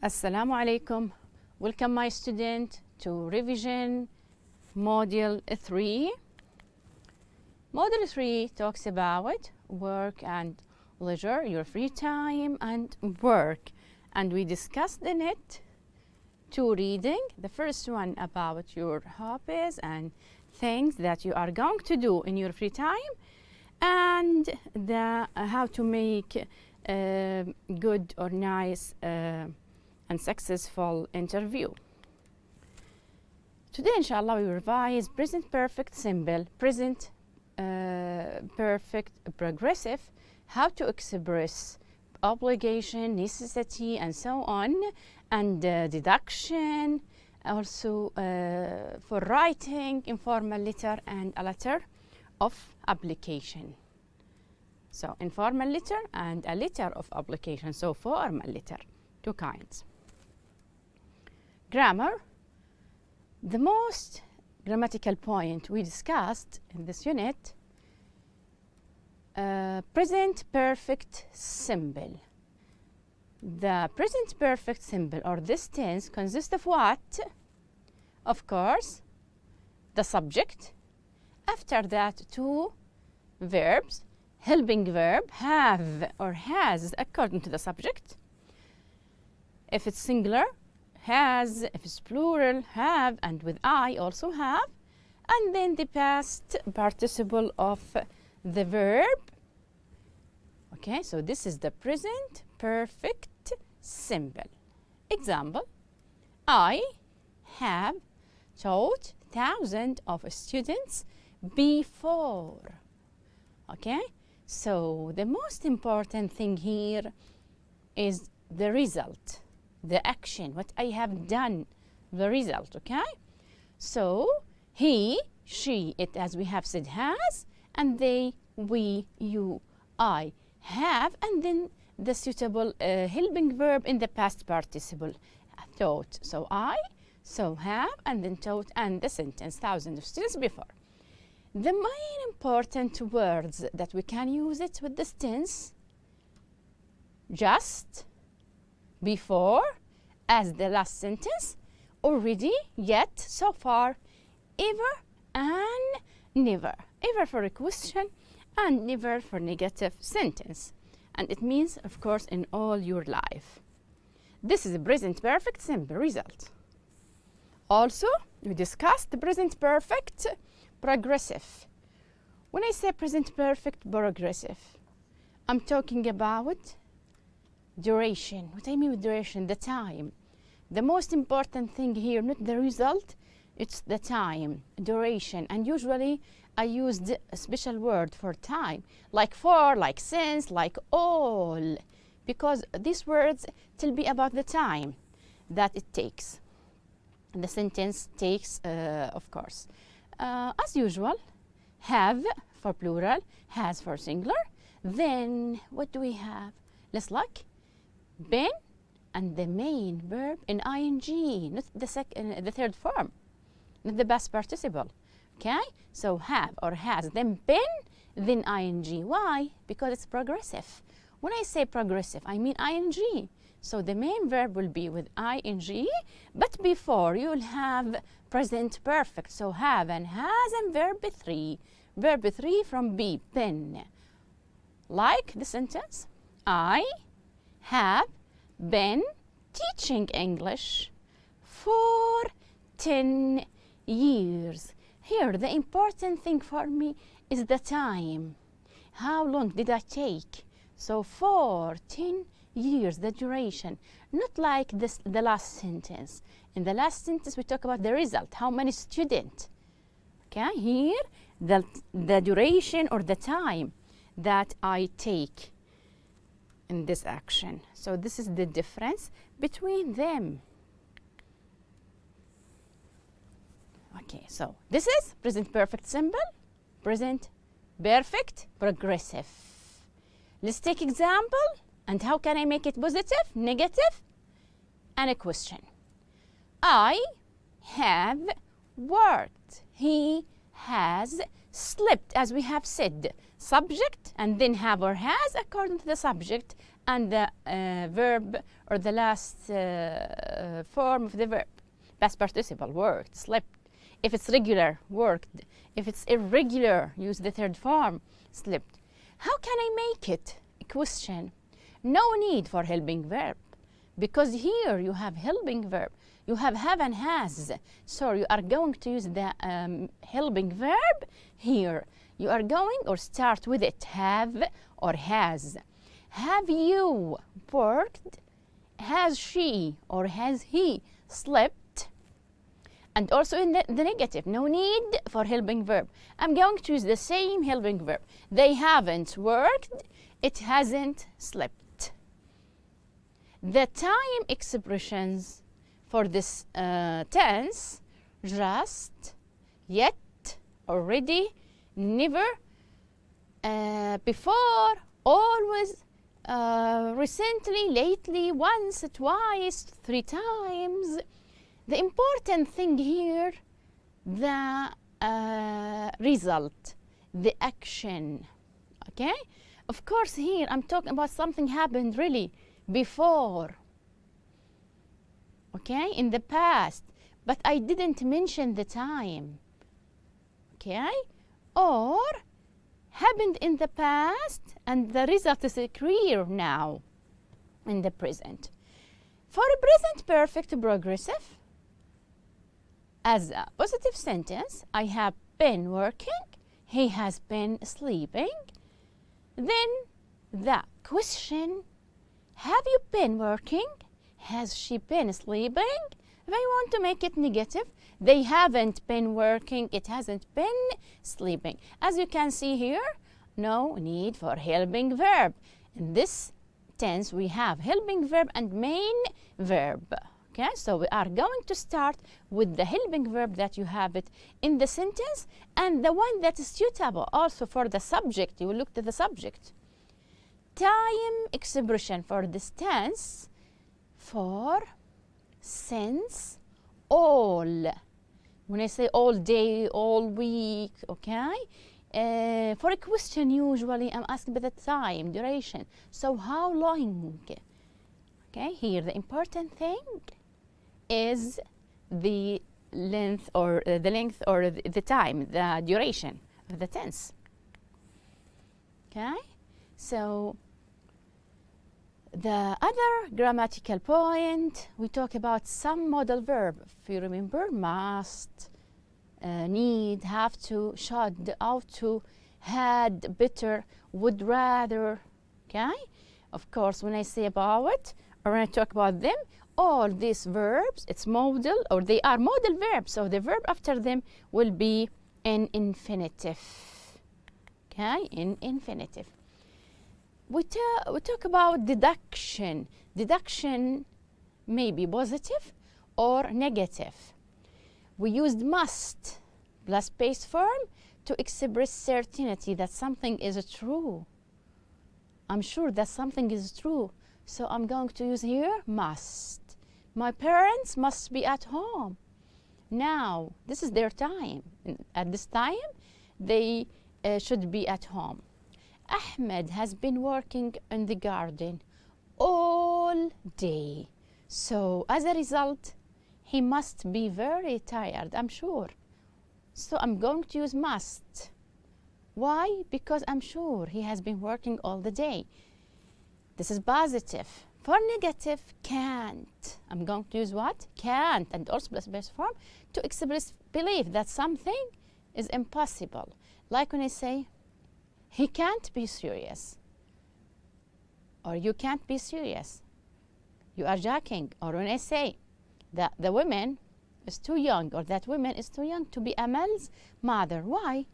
Assalamu alaikum. Welcome my student to revision module 3. Module 3 talks about work and leisure, your free time and work. And we discussed in it two reading. The first one about your hobbies and things that you are going to do in your free time, and the how to make good or nice and successful interview. Today, inshallah, we revise present perfect simple, present perfect progressive, how to express obligation, necessity, and so on, and deduction, also for writing informal letter and a letter of application. So informal letter and a letter of application, so formal letter, two kinds. Grammar. The most grammatical point we discussed in this unit, present perfect simple. The present perfect simple or this tense consists of what? Of course, the subject. After that, two verbs, helping verb, have or has according to the subject. If it's singular, has. If it's plural, have, and with I also have. And then the past participle of the verb. Okay, so this is the present perfect simple. Example, I have taught thousands of students before. Okay, so the most important thing here is the result, the action, what I have done, the result. Okay, so he, she, it, as we have said, has, and they, we, you, I have, and then the suitable helping verb in the past participle, taught. So I, so have, and then taught, and the sentence, thousands of students before. The main important words that we can use it with this tense, just, before, as the last sentence, already, yet, so far, ever, and never. Ever for a question and never for negative sentence. And it means, of course, in all your life. This is a present perfect simple result. Also, we discussed the present perfect progressive. When I say present perfect progressive, I'm talking about duration. What I mean with duration? The time. The most important thing here, not the result, it's the time, duration. And usually I used a special word for time, like for, like since, like all, because these words tell me about the time that it takes. The sentence takes, of course. As usual, have for plural, has for singular. Then what do we have? Let's look. Been and the main verb in ing, not the third form, not the past participle. Okay, so have or has, then been, then ing. Why? Because it's progressive. When I say progressive, I mean ing. So the main verb will be with ing, but before you will have present perfect. So have and has and verb 3. Verb 3 from be, been. Like the sentence, I have been teaching English for 10 years. Here, the important thing for me is the time. How long did I take? So for 10 years, the duration. Not like this, the last sentence. In the last sentence, we talk about the result. How many students? Okay, here, the duration or the time that I take in this action. So this is the difference between them. Okay, so this is present perfect simple, present perfect progressive. Let's take example, and how can I make it positive, negative, and a question. I have worked. He has slept, as we have said. subject and then have or has according to the subject and the verb or the last form of the verb. Past participle, worked, slept. If it's regular, worked. If it's irregular, use the third form, slept. How can I make it a question? No need for helping verb, because here you have helping verb. You have and has. So you are going to use the helping verb here. You are going or start with it, have or has. Have you worked? Has she or has he slept? And also in the negative, no need for helping verb. I'm going to use the same helping verb. They haven't worked, it hasn't slept. The time expressions for this tense, just, yet, already, never, before, always, recently, lately, once, twice, 3 times. The important thing here, the result, the action, okay? Of course here I'm talking about something happened really before, okay, in the past, but I didn't mention the time, okay? Or happened in the past and the result is clear now in the present. For a present perfect progressive, as a positive sentence, I have been working, he has been sleeping. Then the question, have you been working? Has she been sleeping? If I want to make it negative, they haven't been working, it hasn't been sleeping. As you can see here, no need for helping verb. In this tense, we have helping verb and main verb. Okay, so we are going to start with the helping verb that you have it in the sentence and the one that is suitable also for the subject. You look at the subject. Time expression for this tense, for, since, all. When I say all day, all week, okay? For a question, usually I'm asking about the time, duration. So how long? Okay, here the important thing is the length or the time, the duration of the tense. Okay, so the other grammatical point, we talk about some modal verb. If you remember, must, need, have to, should, ought to, had, better, would rather. Okay, of course, when I say about or when I talk about them, all these verbs, it's modal or they are modal verbs, so the verb after them will be in infinitive. Okay, in infinitive. We talk about deduction. Deduction may be positive or negative. We used must plus base form to express certainty that something is true. I'm sure that something is true, so I'm going to use here must. My parents must be at home. Now, this is their time. At this time, they should be at home. Ahmed has been working in the garden all day. So, as a result, he must be very tired, I'm sure. So, I'm going to use must. Why? Because I'm sure he has been working all the day. This is positive. For negative, can't. I'm going to use what? Can't, and also plus base form to express belief that something is impossible. Like when I say, he can't be serious, or you can't be serious. You are joking. Or when I say that the woman is too young, or that woman is too young to be Amal's mother. Why?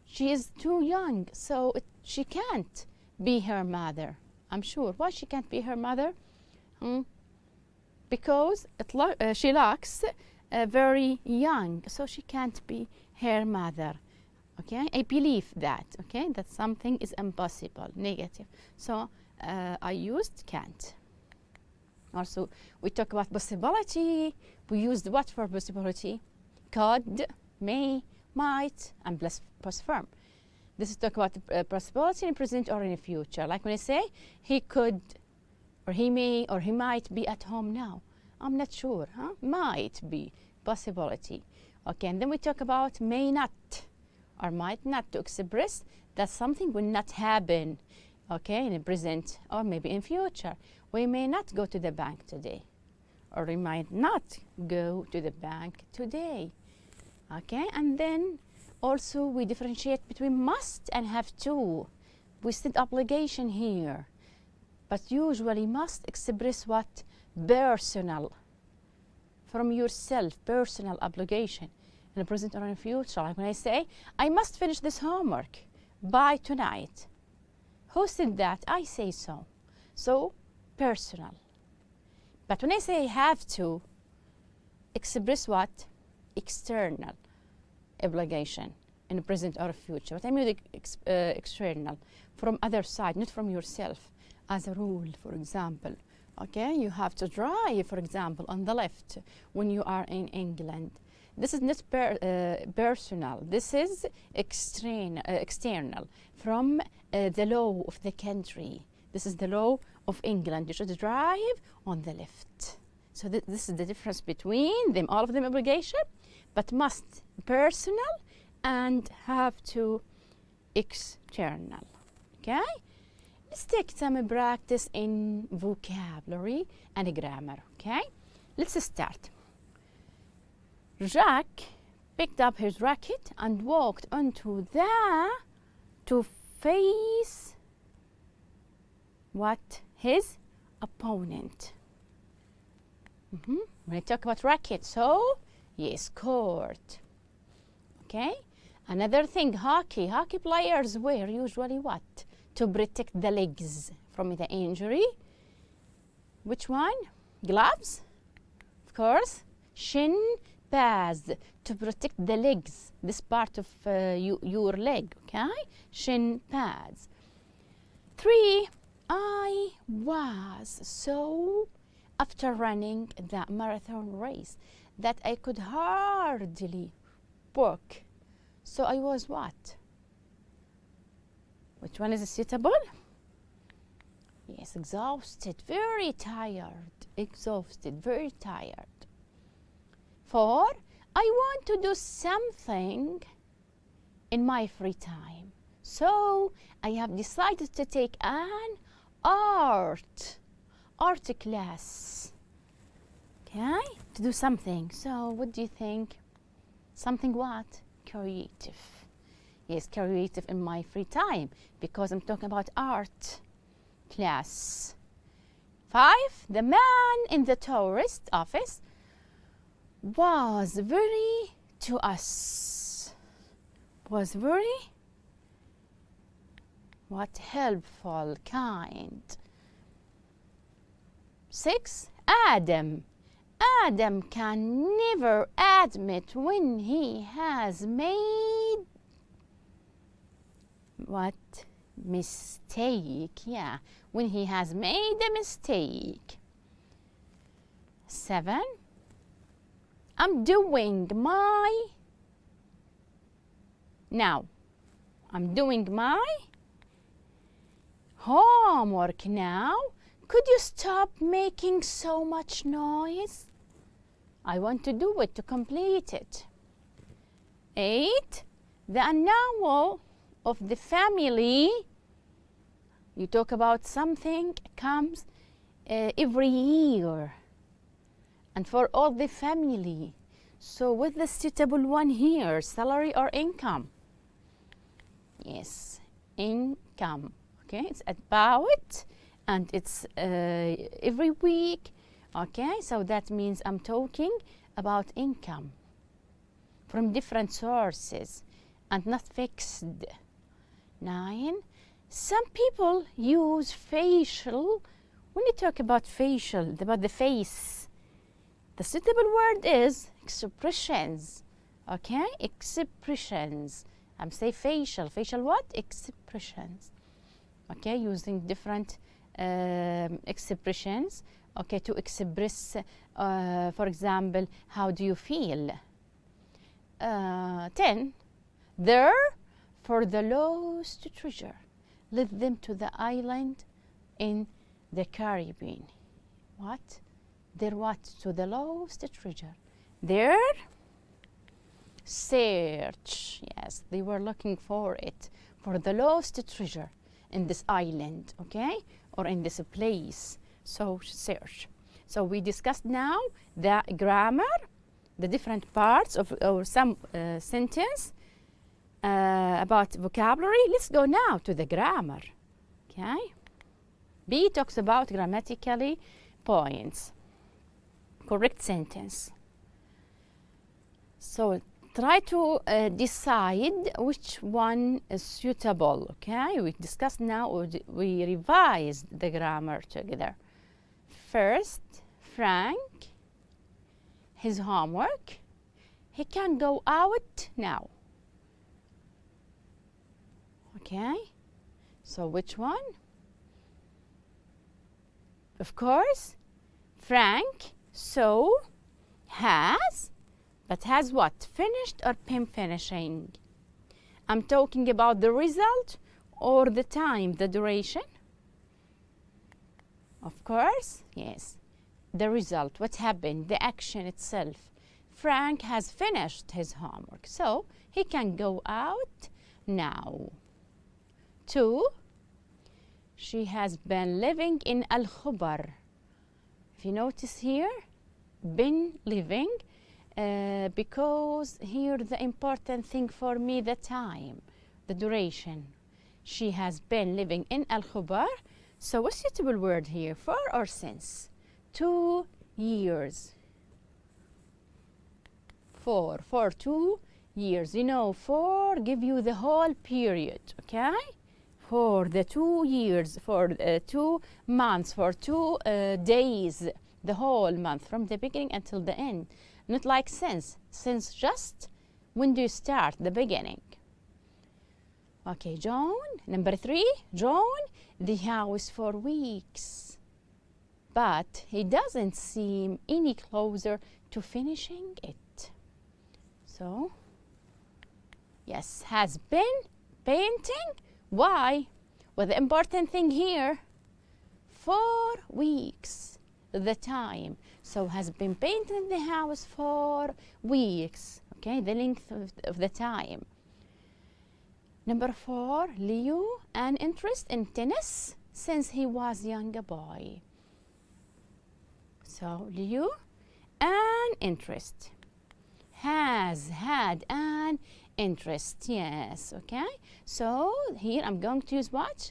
She is too young, so she can't be her mother. I'm sure. Why she can't be her mother? Because she looks very young, so she can't be her mother. Okay, I believe that. Okay, that something is impossible, negative. So I used can't. Also, we talk about possibility. We used what for possibility? Could, may, might, and plus verb. This is talk about possibility in present or in the future. Like when I say he could, or he may, or he might be at home now. I'm not sure, huh? Might be, possibility. Okay, and then we talk about may not or might not to express that something will not happen, okay, in the present or maybe in future. We may not go to the bank today, or we might not go to the bank today, okay? And then also we differentiate between must and have to. We said obligation here, but usually must express what? Personal, from yourself, personal obligation in the present or in the future. Like when I say, I must finish this homework by tonight. Who said that? I say so. So, personal. But when I say have to, express what? External obligation in the present or future. What I mean with external, from other side, not from yourself. As a rule, for example, okay, you have to drive, for example, on the left when you are in England. This is not personal. This is external from the law of the country. This is the law of England. You should drive on the left. So this is the difference between them. All of them obligation, but must personal and have to external. Okay? Let's take some practice in vocabulary and grammar, okay? Let's start. Jack picked up his racket and walked onto to face what? His opponent. When I talk about racket, so yes, court. Okay? Another thing, hockey. Hockey players wear usually what? To protect the legs from the injury. Which one? Gloves, of course. Shin pads to protect the legs, this part of your leg, okay? Shin pads. 3, I was so, after running the marathon race, that I could hardly walk. So I was what? Which one is suitable? Yes, exhausted, very tired. Exhausted, very tired. 4, I want to do something in my free time. So I have decided to take an art class. Okay? To do something. So what do you think? Something what? Creative. Yes, creative in my free time, because I'm talking about art class. 5, the man in the tourist office was very to us. Was very what? Helpful, kind. 6, Adam. Adam can never admit when he has made what? Mistake. Yeah, when he has made a mistake. 7, I'm doing my homework now. Could you stop making so much noise? I want to do it, to complete it. 8, the annual of the family. You talk about something comes every year and for all the family. So with the suitable one here, salary or income? Yes, income. Okay, it's about and it's every week. Okay, so that means I'm talking about income from different sources and not fixed. 9, some people use facial. When you talk about facial, about the face, the suitable word is expressions. Okay, expressions. I'm saying facial. Facial what? Expressions. Okay, using different expressions. Okay, to express, for example, how do you feel? 10, their for the lost treasure. Lead them to the island in the Caribbean. What? Their what? To the lost treasure. Their search. Yes, they were looking for it, for the lost treasure in this island, okay? Or in this place. So search. So we discussed now the grammar, the different parts of or some sentence about vocabulary. Let's go now to the grammar, okay? B talks about grammatically points. Correct sentence. So try to decide which one is suitable, okay? We discussed now, we revised the grammar together. First, Frank, his homework, he can go out now. Okay, so which one? Of course, Frank, so, has, but has what? Finished or been finishing? I'm talking about the result or the time, the duration? Of course, yes. The result, what happened, the action itself. Frank has finished his homework, so he can go out now. 2, she has been living in Al-Khubar. If you notice here, been living, because here the important thing for me, the time, the duration. She has been living in Al-Khubar. So what's suitable word here, for or since? 2 years. For 2 years. You know, for give you the whole period, okay? For the 2 years, for 2 months, for 2 days, the whole month, from the beginning until the end. Not like since. Since just when do you start, the beginning. Okay, John, number 3, John, the house for weeks. But he doesn't seem any closer to finishing it. So, yes, has been painting. Why? Well, the important thing here, 4 weeks, the time. So, has been painting the house for weeks, okay, the length of the time. Number 4, Leo, an interest in tennis since he was a young boy. So, Leo, an interest. Has had an interest, yes, okay? So, here I'm going to use what?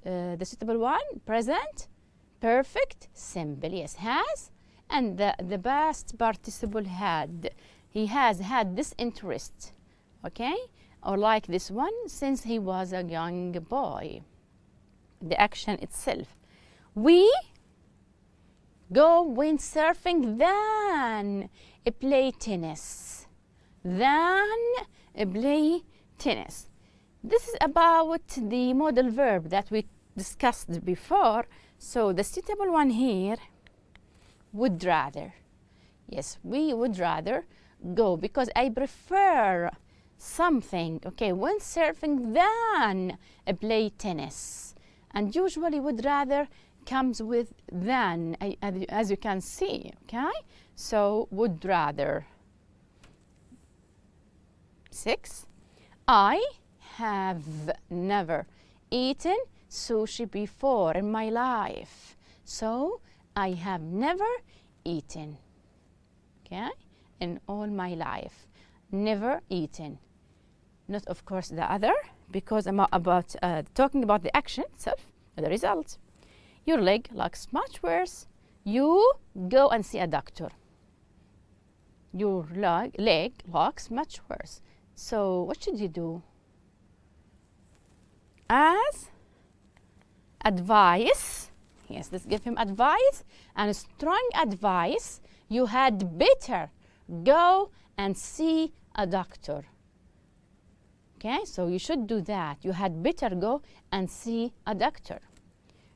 The suitable one, present, perfect, simple, yes, has. And the past participle had. He has had this interest, okay? Or like this one, since he was a young boy. The action itself. We go windsurfing, then play tennis. Then play tennis. This is about the modal verb that we discussed before. So the suitable one here, would rather. Yes, we would rather go because I prefer something, okay, windsurfing than play tennis. And usually would rather comes with than, as you can see, okay? So, would rather. 6, I have never eaten sushi before in my life. So, I have never eaten, okay, in all my life. Never eaten. Not, of course, the other, because I'm about talking about the action itself, the result. Your leg looks much worse. You go and see a doctor. Your leg looks much worse. So what should you do? As advice, yes, let's give him advice, and strong advice, you had better go and see a doctor. Okay, so you should do that. You had better go and see a doctor.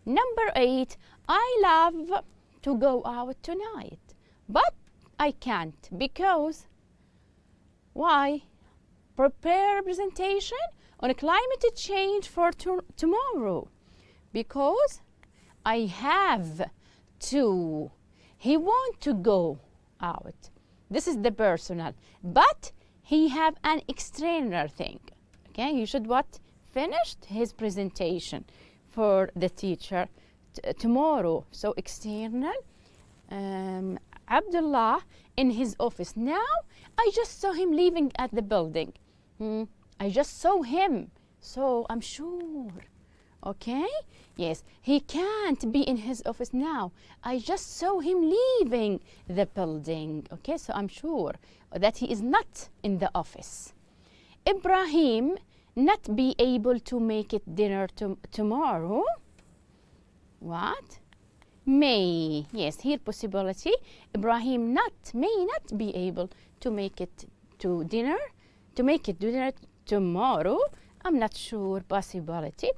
Number 8, I love to go out tonight, but I can't because, why? prepare a presentation on climate change for tomorrow because I have to. He want to go out. This is the personal, but he have an external thing. Okay, you should what? Finished his presentation for the teacher tomorrow. So external. Abdullah in his office. Now I just saw him leaving at the building. I just saw him, so I'm sure. Okay, yes, he can't be in his office now. I just saw him leaving the building. Okay, so I'm sure that he is not in the office. Ibrahim not be able to make it dinner tomorrow. What? May. Yes, here possibility. Ibrahim may not be able to make it dinner tomorrow. I'm not sure, possibility.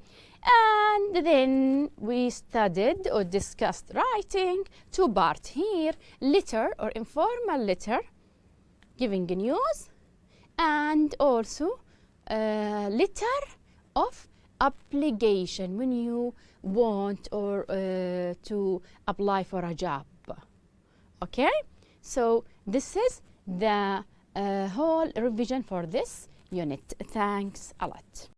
And then we studied or discussed writing. Two parts here, letter or informal letter, giving news, and also letter of application when you want or to apply for a job. Okay, so this is the whole revision for this unit. Thanks a lot.